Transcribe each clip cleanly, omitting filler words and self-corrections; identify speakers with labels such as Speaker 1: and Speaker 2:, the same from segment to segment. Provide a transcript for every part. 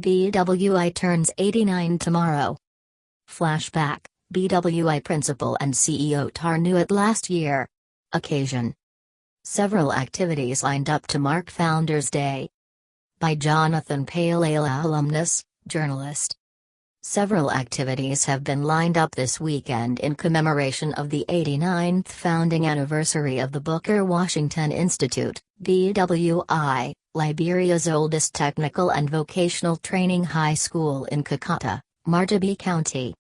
Speaker 1: BWI turns 89 tomorrow. Flashback, BWI Principal and CEO Tarnu at last year. Occasion. Several activities lined up to mark Founders Day. By Jonathan Palela, alumnus, journalist. Several activities have been lined up this weekend in commemoration of the 89th founding anniversary of the Booker Washington Institute, BWI, Liberia's oldest technical and vocational training high school in Kakata, Margibi County.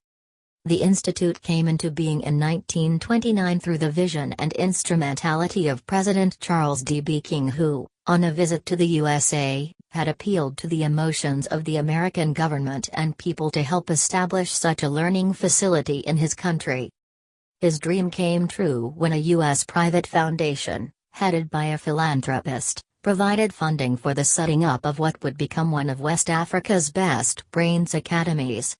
Speaker 1: The institute came into being in 1929 through the vision and instrumentality of President Charles D.B. King, who, on a visit to the USA, had appealed to the emotions of the American government and people to help establish such a learning facility in his country. His dream came true when a U.S. private foundation, headed by a philanthropist, provided funding for the setting up of what would become one of West Africa's best brains academies.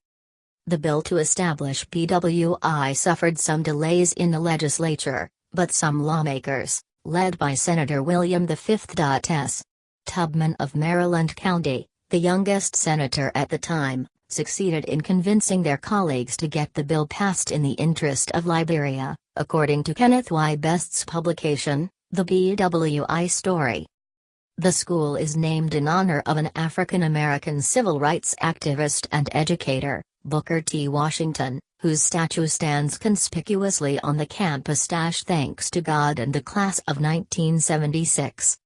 Speaker 1: The bill to establish BWI suffered some delays in the legislature, but some lawmakers, led by Senator William V.S. Tubman of Maryland County, the youngest senator at the time, succeeded in convincing their colleagues to get the bill passed in the interest of Liberia, according to Kenneth Y. Best's publication, The BWI Story. The school is named in honor of an African-American civil rights activist and educator, Booker T. Washington, whose statue stands conspicuously on the campus. Thanks to God and the class of 1976.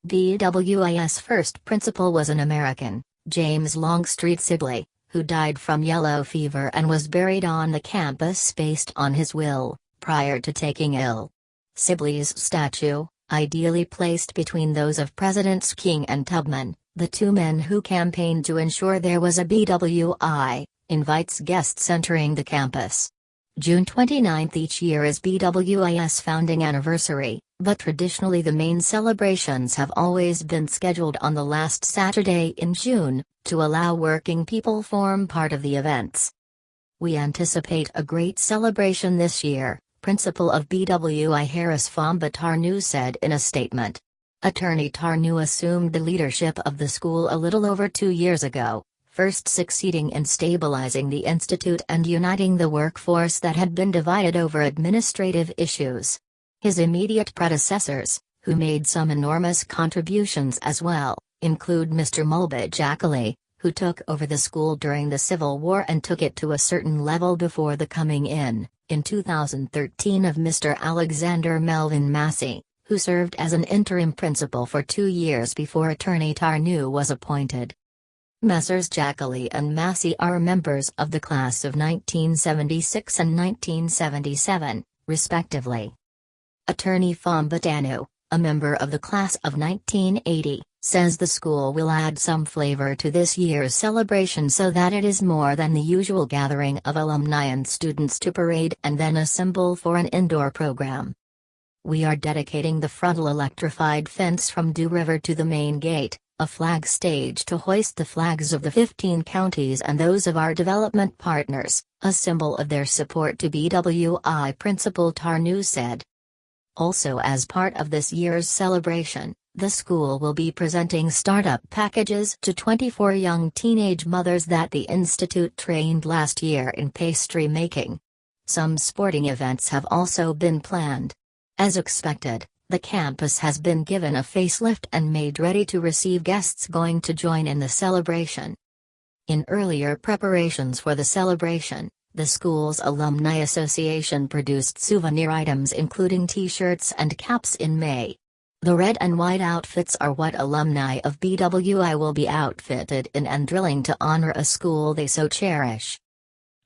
Speaker 1: BWI's first principal was an American, James Longstreet Sibley, who died from yellow fever and was buried on the campus based on his will, prior to taking ill. Sibley's statue, ideally placed between those of Presidents King and Tubman, the two men who campaigned to ensure there was a BWI, invites guests entering the campus. June 29 each year is BWI's founding anniversary, but traditionally the main celebrations have always been scheduled on the last Saturday in June, to allow working people form part of the events. We anticipate a great celebration this year, Principal of BWI Harris Famba Tarnu said in a statement. Attorney Tarnu assumed the leadership of the school a little over 2 years ago, first succeeding in stabilizing the institute and uniting the workforce that had been divided over administrative issues. His immediate predecessors, who made some enormous contributions as well, include Mr. Mulba Jackley, who took over the school during the Civil War and took it to a certain level before the coming in 2013 of Mr. Alexander Melvin Massey, who served as an interim principal for 2 years before Attorney Tarnu was appointed. Messrs. Jackley and Massey are members of the class of 1976 and 1977, respectively. Attorney Famba Tarnu, a member of the class of 1980, says the school will add some flavor to this year's celebration so that it is more than the usual gathering of alumni and students to parade and then assemble for an indoor program. We are dedicating the frontal electrified fence from Dew River to the main gate, a flag stage to hoist the flags of the 15 counties and those of our development partners, a symbol of their support to BWI Principal Tarnu said. Also, as part of this year's celebration, the school will be presenting startup packages to 24 young teenage mothers that the institute trained last year in pastry making. Some sporting events have also been planned. As expected, the campus has been given a facelift and made ready to receive guests going to join in the celebration. In earlier preparations for the celebration, the school's Alumni Association produced souvenir items including T-shirts and caps in May. The red and white outfits are what alumni of BWI will be outfitted in and drilling to honor a school they so cherish.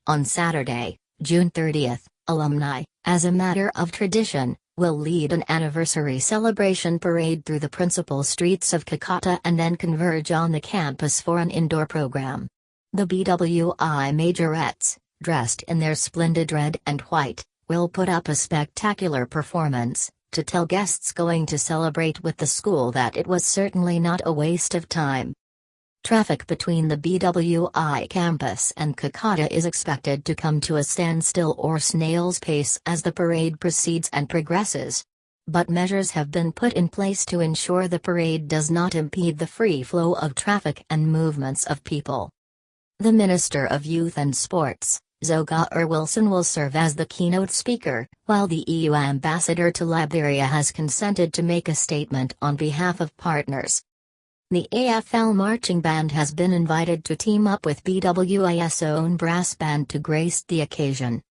Speaker 1: On Saturday, June 30th, alumni, as a matter of tradition, will lead an anniversary celebration parade through the principal streets of Kakata and then converge on the campus for an indoor program. The BWI majorettes, dressed in their splendid red and white, will put up a spectacular performance, to tell guests going to celebrate with the school that it was certainly not a waste of time. Traffic between the BWI campus and Kakata is expected to come to a standstill or snail's pace as the parade proceeds and progresses. but measures have been put in place to ensure the parade does not impede the free flow of traffic and movements of people. The Minister of Youth and Sports, Zogar Wilson, will serve as the keynote speaker, while the EU ambassador to Liberia has consented to make a statement on behalf of partners. The AFL marching band has been invited to team up with BWI's own brass band to grace the occasion.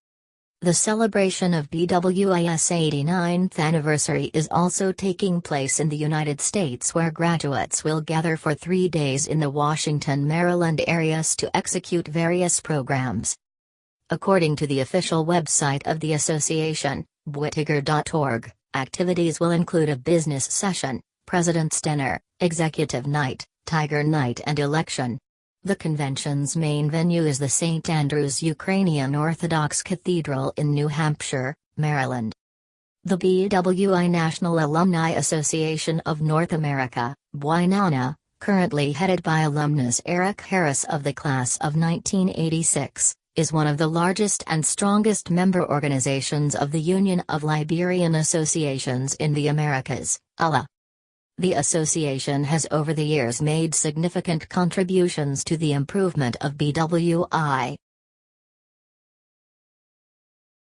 Speaker 1: The celebration of BWI's 89th anniversary is also taking place in the United States, where graduates will gather for 3 days in the Washington, Maryland areas to execute various programs. According to the official website of the association, bwitiger.org, activities will include a business session, President's Dinner, Executive Night, Tiger Night and Election. The convention's main venue is the St. Andrew's Ukrainian Orthodox Cathedral in New Hampshire, Maryland. The BWI National Alumni Association of North America, BWI, currently headed by alumnus Eric Harris of the class of 1986, is one of the largest and strongest member organizations of the Union of Liberian Associations in the Americas, ULA. The association has over the years made significant contributions to the improvement of BWI,